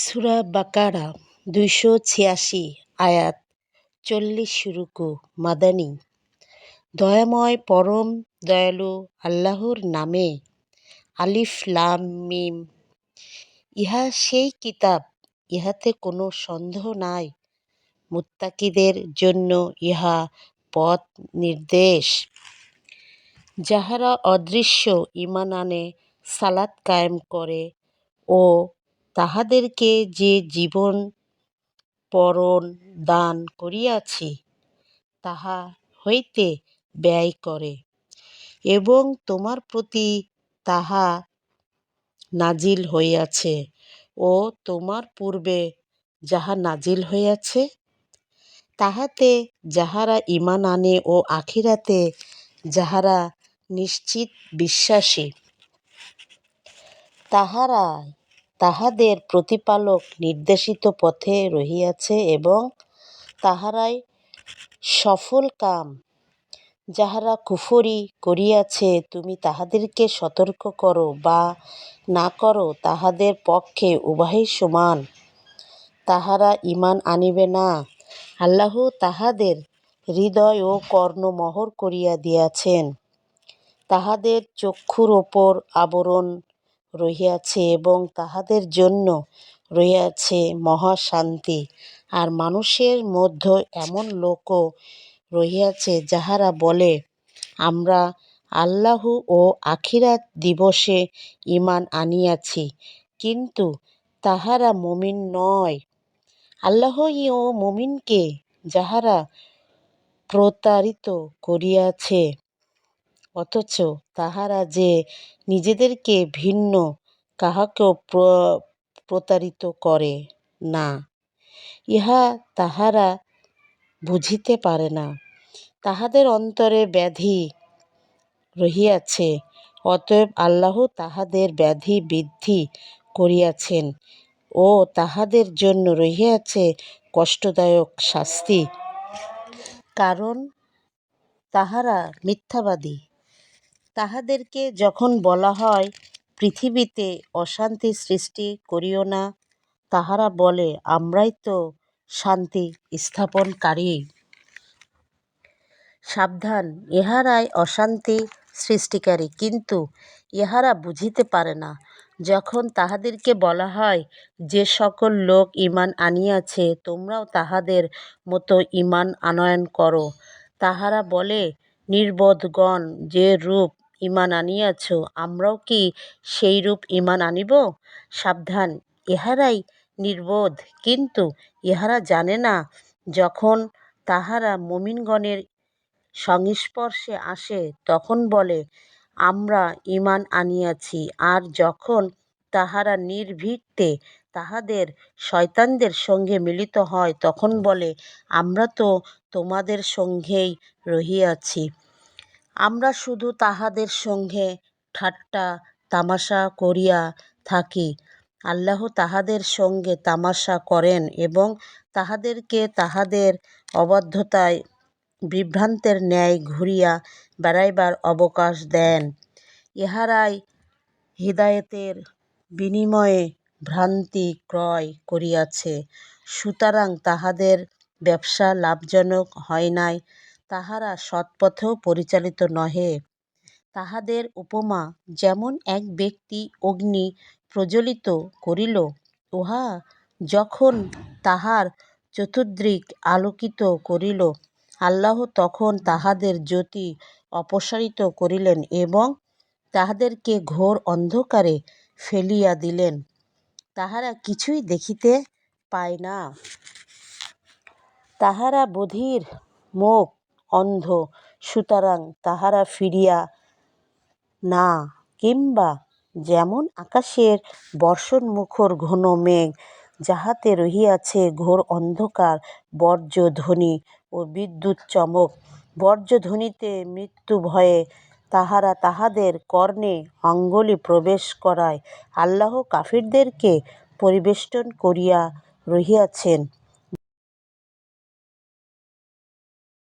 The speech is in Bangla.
সূরা বাকারা ২৮৬ আয়াত ৪০ রুকু মাদানী। দয়াময় পরম দয়ালু আল্লাহর নামে। আলিফ লাম মিম। ইহা সেই কিতাব, ইহাতে কোনো সন্দেহ নাই। মুত্তাকিদের জন্য ইহা পথ নির্দেশ। যাহারা অদৃশ্য ঈমান আনে, সালাত কায়েম করে ও তাহাদেরকে যে জীবন পরণ দান করিয়াছি তাহা হইতে ব্যয় করে এবং তোমার প্রতি তাহা নাজিল হইয়াছে ও তোমার পূর্বে যাহা নাজিল হইয়াছে তাহাতে যাহারা ঈমান আনে ও আখিরাতে যাহারা নিশ্চিত বিশ্বাসী তাহারাই তাহাদের প্রতিপালক নির্দেশিত পথে রহিয়াছে এবং তাহারাই সফলকাম। যাহারা কুফরী করিয়াছে তুমি তাহাদেরকে সতর্ক করো বা না করো, তাহাদের পক্ষে উভয়ই সমান। তাহারা ঈমান আনিবে না, আল্লাহ তাহাদের হৃদয় ও কর্ণ মহর করিয়া দিয়াছেন। তাহাদের চক্ষুর ওপর আবরণ রহিয়াছে এবং তাহাদের জন্য রহিয়াছে মহাশান্তি। আর মানুষের মধ্যে এমন লোকও রহিয়াছে যাহারা বলে, আমরা আল্লাহ ও আখিরাত দিবসে ঈমান আনিয়াছি, কিন্তু তাহারা মুমিন নয়। আল্লাহই ও মুমিনকে যাহারা প্রতারিত করিয়াছে, অথচ তাহারা যে নিজেদেরকে ভিন্ন কাহাকেও প্রতারিত করে না, ইহা তাহারা বুঝিতে পারে না। তাহাদের অন্তরে ব্যাধি রহিয়াছে, অতএব আল্লাহ তাহাদের ব্যাধি বৃদ্ধি করিয়াছেন ও তাহাদের জন্য রহিয়াছে কষ্টদায়ক শাস্তি, কারণ তাহারা মিথ্যাবাদী। তাহাদেরকে যখন বলা হয়, পৃথিবীতে অশান্তি সৃষ্টি করিও না, তাহারা বলে, আমরাই তো শান্তি স্থাপনকারী। সাবধান, ইহারাই অশান্তি সৃষ্টিকারী, কিন্তু ইহারা বুঝিতে পারে না। যখন তাহাদেরকে বলা হয়, যে সকল লোক ঈমান আনিয়াছে তোমরাও তাহাদের মত ঈমান আনয়ন কর, তাহারা বলে, নির্বোধগণ যে রূপ ঈমান আনিয়াছ আমরাও কি সেইরূপ ঈমান আনিব? সাবধান, ইহারাই নির্বোধ, কিন্তু ইহারা জানে না। যখন তাহারা মুমিনগণের সংস্পর্শে আসে তখন বলে, আমরা ঈমান আনিয়াছি, আর যখন তাহারা নির্ভীকতে তাহাদের শয়তানদের সঙ্গে মিলিত হয় তখন বলে, আমরা তো তোমাদের সঙ্গেই রহিয়াছি, আমরা শুধু তাহাদের সঙ্গে ঠাট্টা তামাশা করিয়া থাকি। আল্লাহ তাহাদের সঙ্গে তামাশা করেন এবং তাহাদেরকে তাহাদের অবাধ্যতায় বিভ্রান্তের ন্যায় ঘুরিয়া বেড়াইবার অবকাশ দেন। ইহারাই হিদায়াতের বিনিময়ে ভ্রান্তি ক্রয় করিয়াছে, সুতরাং তাহাদের ব্যবসা লাভজনক হয় নাই, তাহারা সৎপথেও পরিচালিত নহে। তাহাদের উপমা যেমন এক ব্যক্তি অগ্নি প্রজ্বলিত করিল, উহা যখন তাহার চতুর্দিক আলোকিত করিল, আল্লাহ তখন তাহাদের জ্যোতি অপসারিত করিলেন এবং তাহাদেরকে ঘোর অন্ধকারে ফেলিয়া দিলেন, তাহারা কিছুই দেখিতে পায় না। তাহারা বধির, মুখ অন্ধ, সুতরাং তাহারা ফিরিয়া না। কিংবা যেমন আকাশের বর্ষণমুখর ঘন মেঘ, যাহাতে রহিয়াছে ঘোর অন্ধকার, বজ্রধ্বনি ও বিদ্যুৎ চমক। বজ্রধ্বনিতে মৃত্যুভয়ে তাহারা তাহাদের কর্ণে অঙ্গুলি প্রবেশ করায়। আল্লাহ কাফিরদেরকে পরিবেষ্টন করিয়া রহিয়াছেন।